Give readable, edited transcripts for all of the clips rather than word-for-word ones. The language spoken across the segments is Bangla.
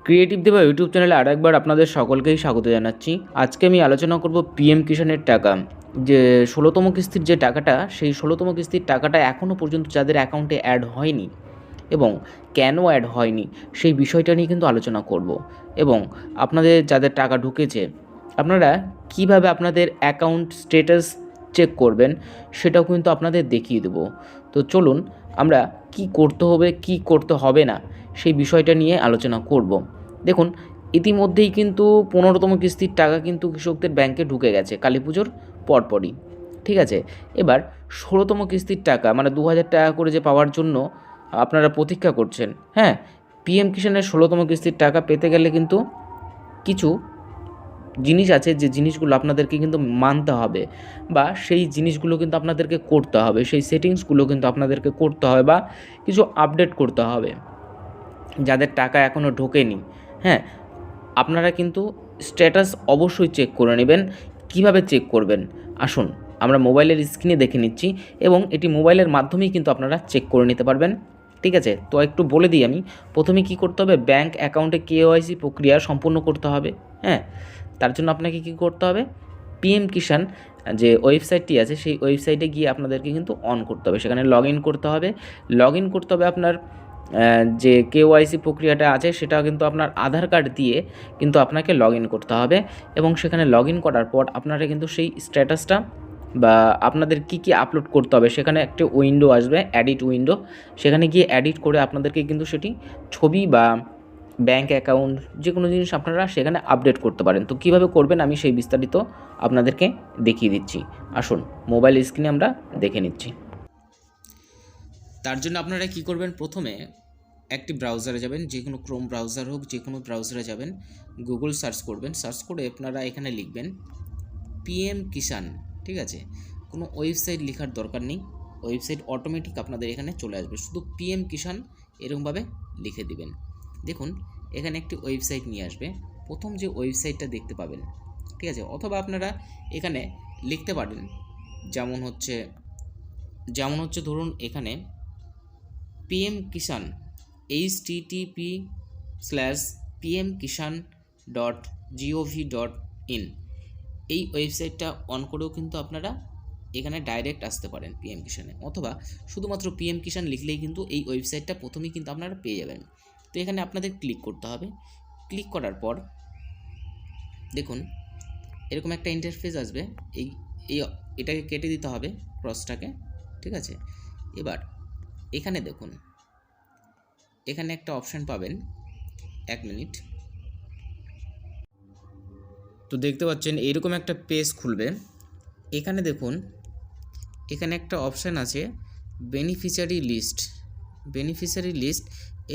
ক্রিয়েটিভ দেবা ইউটিউব চ্যানেলে আরও একবার আপনাদের সকলকেই স্বাগত জানাচ্ছি। আজকে আমি আলোচনা করব পিএম কিষাণের টাকা, যে 16তম কিস্তির যে টাকাটা, সেই 16তম কিস্তির টাকাটা এখনও পর্যন্ত যাদের অ্যাকাউন্টে অ্যাড হয়নি এবং কেন অ্যাড হয়নি সেই বিষয়টা নিয়ে কিন্তু আলোচনা করব। এবং আপনাদের যাদের টাকা ঢুকেছে আপনারা কিভাবে আপনাদের অ্যাকাউন্ট স্ট্যাটাস চেক করবেন সেটাও কিন্তু আপনাদের দেখিয়ে দেবো। তো চলুন আমরা কি করতে হবে কি করতে হবে না সেই বিষয়টা নিয়ে আলোচনা করব। দেখুন, ইতিমধ্যেই কিন্তু 15তম কিস্তির টাকা কিন্তু কৃষকদের ব্যাংকে ঢুকে গেছে কালী পুজোর পরপরই, ঠিক আছে। এবার 16তম কিস্তির টাকা মানে 2000 টাকা করে যে পাওয়ার জন্য আপনারা প্রতীক্ষা করছেন, হ্যাঁ, পিএম কিষাণের 16তম কিস্তির টাকা পেতে গেলে কিন্তু কিছু জিনিস আছে, যে জিনিসগুলো আপনাদেরকে কিন্তু মানতে হবে বা সেই জিনিসগুলো কিন্তু আপনাদেরকে করতে হবে, সেই সেটিংসগুলো কিন্তু আপনাদেরকে করতে হবে বা কিছু আপডেট করতে হবে। যাদের টাকা এখনও ঢোকেনি, হ্যাঁ, আপনারা কিন্তু স্ট্যাটাস অবশ্যই চেক করে নেবেন। কিভাবে চেক করবেন আসুন আমরা মোবাইলের স্ক্রিনে দেখে নিচ্ছি, এবং এটি মোবাইলের মাধ্যমেই কিন্তু আপনারা চেক করে নিতে পারবেন, ঠিক আছে। তো একটু বলে দিই আমি, প্রথমে কি করতে হবে, ব্যাংক অ্যাকাউন্টে কেওয়াইসি প্রক্রিয়া সম্পূর্ণ করতে হবে, হ্যাঁ। তার জন্য আপনাকে কি করতে হবে, পিএম কিষাণ যে ওয়েবসাইটটি আছে সেই ওয়েবসাইটে গিয়ে আপনাদেরকে কিন্তু অন করতে হবে, সেখানে লগ ইন করতে হবে। লগ ইন করতে হবে আপনার যে কেওয়াইসি প্রক্রিয়াটা আছে সেটা কিন্তু আপনার আধার কার্ড দিয়ে কিন্তু আপনাকে লগ ইন করতে হবে, এবং সেখানে লগ ইন করার পর আপনারা কিন্তু সেই স্ট্যাটাসটা বা আপনাদের কি কি আপলোড করতে হবে সেখানে একটা উইন্ডো আসবে, এডিট উইন্ডো, সেখানে গিয়ে এডিট করে আপনাদেরকে কিন্তু সেটি ছবি বা ব্যাংক অ্যাকাউন্ট যে কোনো জিনিস আপনারা সেখানে আপডেট করতে পারেন। তো কীভাবে করবেন আমি সেই বিস্তারিত আপনাদেরকে দেখিয়ে দিচ্ছি। আসুন মোবাইল স্ক্রিনে আমরা দেখে নিচ্ছি। তার জন্য আপনারা কি করবেন, প্রথমে একটি ব্রাউজারে যাবেন, যে কোনো ক্রোম ব্রাউজার হোক, যে কোনো ব্রাউজারে যাবেন, গুগল সার্চ করবেন, সার্চ করে আপনারা এখানে লিখবেন পিএম কিষাণ, ঠিক আছে। কোনো ওয়েবসাইট লেখার দরকার নেই, ওয়েবসাইট অটোমেটিক আপনাদের এখানে চলে আসবে, শুধু পিএম কিষাণ এরকমভাবে লিখে দিবেন। দেখুন এখানে একটি ওয়েবসাইট নিয়ে আসবে, প্রথম যে ওয়েবসাইটটা দেখতে পাবেন, ঠিক আছে। অথবা আপনারা এখানে লিখতে পারেন, যেমন হচ্ছে ধরুন এখানে পিএম কিষাণ http:/pmkishan.gov.in এই ওয়েবসাইটটা অন করেও কিন্তু আপনারা এখানে ডাইরেক্ট আসতে পারেন পিএম কিষাণে, অথবা শুধুমাত্র পিএম কিষাণ লিখলেই কিন্তু এই ওয়েবসাইটটা প্রথমেই কিন্তু আপনারা পেয়ে যাবেন। তো এখানে আপনাদের ক্লিক করতে হবে। ক্লিক করার পর দেখুন এরকম একটা ইন্টারফেস আসবে, এটাকে কেটে দিতে হবে ক্রসটাকে, ঠিক আছে। এবার এখানে দেখুন, এখানে একটা অপশান পাবেন, 1 মিনিট। তো দেখতে পাচ্ছেন এইরকম একটা পেজ খুলবে। এখানে দেখুন, এখানে একটা অপশান আছে বেনিফিশিয়ারি লিস্ট।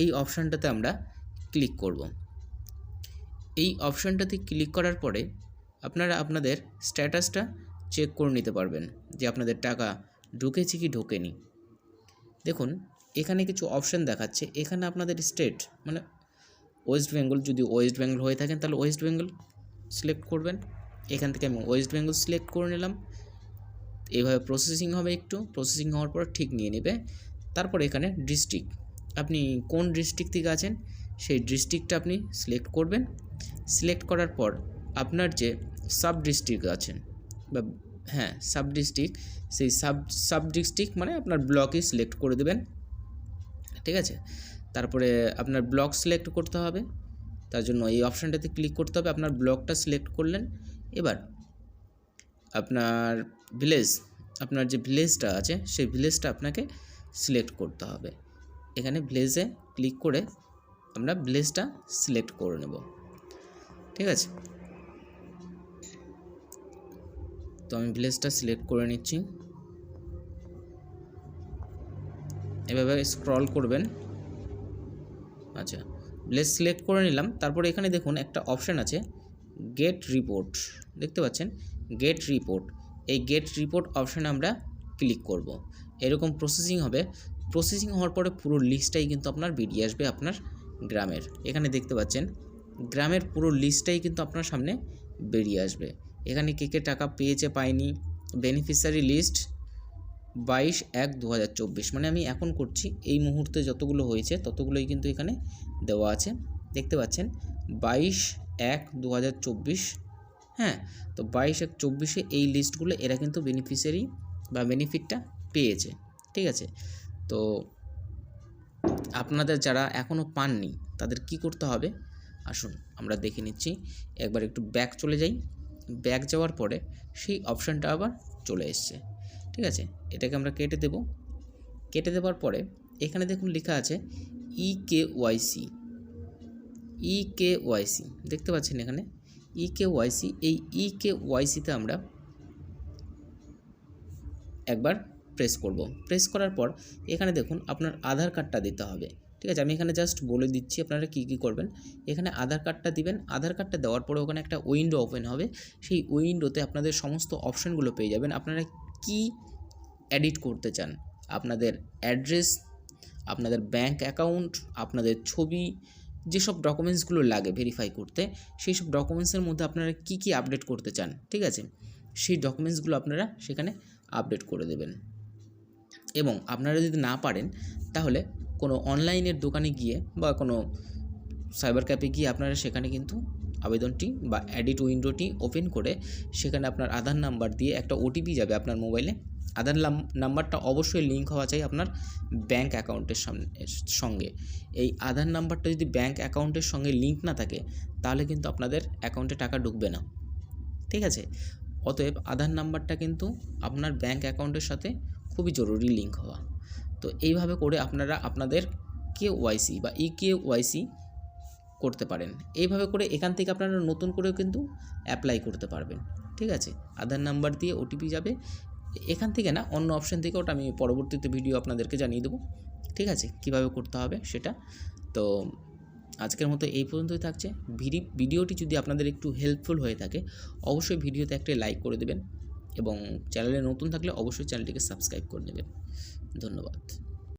এই অপশানটাতে আমরা ক্লিক করব। এই অপশানটাতে ক্লিক করার পরে আপনারা আপনাদের স্ট্যাটাসটা চেক করে নিতে পারবেন যে আপনাদের টাকা ঢুকেছে কি ঢোকেনি। দেখুন এখানে কিছু অপশান দেখাচ্ছে, এখানে আপনাদের স্টেট মানে ওয়েস্ট বেঙ্গল, যদি ওয়েস্ট বেঙ্গল হয়ে থাকেন তাহলে ওয়েস্ট বেঙ্গল সিলেক্ট করবেন। এখান থেকে আমি ওয়েস্ট বেঙ্গল সিলেক্ট করে নিলাম। এইভাবে প্রসেসিং হবে, একটু প্রসেসিং হওয়ার পর ঠিক নিয়ে নেবে। তারপর এখানে ডিস্ট্রিক্ট, আপনি কোন ডিস্ট্রিক্ট থেকে আছেন সেই ডিস্ট্রিক্টটা আপনি সিলেক্ট করবেন। সিলেক্ট করার পর আপনার যে সাব ডিস্ট্রিক্ট আছেন বা হ্যাঁ সাব ডিস্ট্রিক্ট, সেই সাব ডিস্ট্রিক্ট মানে আপনার ব্লকই সিলেক্ট করে দেবেন, ঠিক আছে। তারপরে আপনার ব্লক সিলেক্ট করতে হবে, তার জন্য এই অপশানটাতে ক্লিক করতে হবে, আপনার ব্লকটা সিলেক্ট করলেন। এবার আপনার ভিলেজ, আপনার যে ভিলেজটা আছে সেই ভিলেজটা আপনাকে সিলেক্ট করতে হবে। এখানে ভিলেজে ক্লিক করে আমরা ভিলেজটা সিলেক্ট করে নেব, ঠিক আছে। তো আমি ভিলেজটা সিলেক্ট করে নিচ্ছি। এভাবে স্ক্রল করবেন, আচ্ছা ভিলেজ সিলেক্ট করে নিলাম। তারপরে এখানে দেখুন একটা অপশান আছে গেট রিপোর্ট, দেখতে পাচ্ছেন গেট রিপোর্ট। এই গেট রিপোর্ট অপশানে আমরা ক্লিক করব। এরকম প্রসেসিং হবে, প্রসেসিং হওয়ার পরে পুরো লিস্টটাই কিন্তু আপনার বেরিয়ে আসবে আপনার গ্রামের। এখানে দেখতে পাচ্ছেন গ্রামের পুরো লিস্টটাই কিন্তু আপনার সামনে বেরিয়ে আসবে। এখানে কে কে টাকা পেয়েছে পায়নি, বেনিফিশিয়ারি লিস্ট 22/1/2024, মানে আমি এখন করছি, এই মুহূর্তে যতগুলো হয়েছে ততগুলোই কিন্তু এখানে দেওয়া আছে, দেখতে পাচ্ছেন 22/1/2024, হ্যাঁ। তো 22/1/24 এই লিস্টগুলো এরা কিন্তু বেনিফিশিয়ারি বা বেনিফিটটা পেয়েছে, ঠিক আছে। তো আপনাদের যারা এখনও পাননি তাদের কি করতে হবে আসুন আমরা দেখে নিচ্ছি। একবার একটু ব্যাক চলে যাই, ব্যাক যাওয়ার পরে সেই অপশানটা আবার চলে এসছে, ঠিক আছে। এটাকে আমরা কেটে দেব। কেটে দেওয়ার পরে এখানে দেখুন লেখা আছে ইকেওয়াইসি, ইকেওয়াইসি দেখতে পাচ্ছেন এখানে ইকেওয়াইসি। এই ইকেওয়াইসিতে আমরা একবার প্রেস করব। প্রেস করার পর এখানে দেখুন আপনার আধার কার্ডটা দিতে হবে, ঠিক আছে। আমি এখানে জাস্ট বলে দিচ্ছি আপনারা কি কি করবেন। এখানে আধার কার্ডটা দিবেন। আধার কার্ডটা দেওয়ার পরে ওখানে একটা উইন্ডো ওপেন হবে। সেই উইন্ডোতে আপনাদের সমস্ত অপশানগুলো পেয়ে যাবেন। আপনারা কি এডিট করতে চান, আপনাদের অ্যাড্রেস, আপনাদের ব্যাংক অ্যাকাউন্ট, আপনাদের ছবি, যেসব ডকুমেন্টসগুলো লাগে ভেরিফাই করতে, সেই সব ডকুমেন্টসের মধ্যে আপনারা কি কি আপডেট করতে চান, ঠিক আছে, সেই ডকুমেন্টসগুলো আপনারা সেখানে আপডেট করে দেবেন। এবং আপনারা যদি না পারেন তাহলে কোনো অনলাইনের দোকানে গিয়ে বা কোনো সাইবার ক্যাফে গিয়ে আপনারা সেখানে কিন্তু আবেদনটি বা এডিট উইন্ডোটি ওপেন করে সেখানে আপনার আধার নাম্বার দিয়ে একটা ওটিপি যাবে আপনার মোবাইলে। আধার নাম্বারটা অবশ্যই লিঙ্ক হওয়া চাই আপনার ব্যাংক অ্যাকাউন্টের সঙ্গে। এই আধার নাম্বারটা যদি ব্যাংক অ্যাকাউন্টের সঙ্গে লিঙ্ক না থাকে তাহলে কিন্তু আপনাদের অ্যাকাউন্টে টাকা ঢুকবে না, ঠিক আছে। অতএব আধার নাম্বারটা কিন্তু আপনার ব্যাংক অ্যাকাউন্টের সাথে খুবই জরুরি লিঙ্ক হওয়া। তো এইভাবে করে আপনারা আপনাদের কেওয়াইসি বা ইকেওয়াইসি করতে পারেন। এইভাবে করে এখান থেকে আপনারা নতুন করেও কিন্তু অ্যাপ্লাই করতে পারবেন, ঠিক আছে। আধার নাম্বার দিয়ে ওটিপি যাবে এখান থেকে না, অন্য অপশান থেকে, ওটা আমি পরবর্তীতে ভিডিও আপনাদেরকে জানিয়ে দেবো, ঠিক আছে, কিভাবে করতে হবে সেটা। তো আজকের মতো এই পর্যন্তই থাকছে। ভিডিওটি যদি আপনাদের একটু হেল্পফুল হয়ে থাকে অবশ্যই ভিডিওতে একটা লাইক করে দেবেন এবং চ্যানেলে নতুন থাকলে অবশ্যই চ্যানেলটিকে সাবস্ক্রাইব করে নেবেন। ধন্যবাদ।